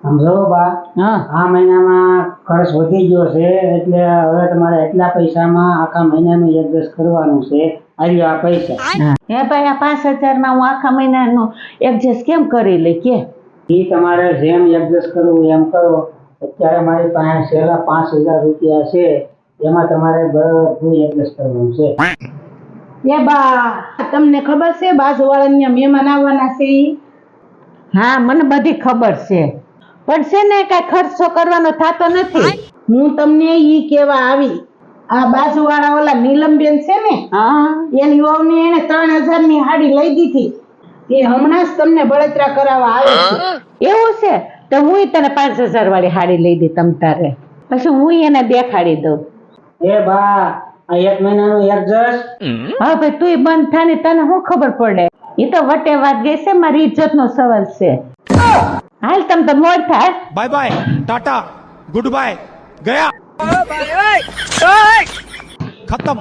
સમજો બા, હા આ મહિનામાં ખર્ચ વધી ગયો છે એટલે હવે તમારે એટલા પૈસામાં આખા મહિનાનું એડજસ્ટ કરવાનું છે. આવ્યો આ પૈસા. હે ભાઈ આ 5,000 માં હું આખા મહિનાનું એડજસ્ટ કેમ કરી લઈ કે એ તમારે જેમ એડજસ્ટ કરવું એમ કરો. અત્યારે મારી પાસે છેલ્લા 5,000 રૂપિયા છે, એમાં તમારે બધું એડજસ્ટ કરવાનું છે. એ બા તમને ખબર છે બાજુવાળાના મહેમાન આવવાના છે ઈ? હા મને બધી ખબર છે પણ છે ને કઈ ખર્ચો કરવાનો થતો નથી. હું તમને ઈ કેવા આવી. આ બાજુવાળા ઓલા નીલમબેન છે ને, હા એની વહુને એને 3,000 ની હાડી લઈ દીધી. એ હમણાં જ તમને બળતરા કરાવવા આવે છે. એવું છે તો હું તને 5,000 વાળી હાડી લઈ દઈ તમ તારે, પછી હું એને દેખાડી દઉં. એ બા, આ એક મહિનાનું એડજસ્ટ. હા ભાઈ તું બંધ થાય ને તને શું ખબર પડે? એ તો વટે વાત ગઈ છે, મારી ઇજ્જત નો સવાલ છે. હાલ તમ તો મોડ થાય. Bye bye tata goodbye गया खत्म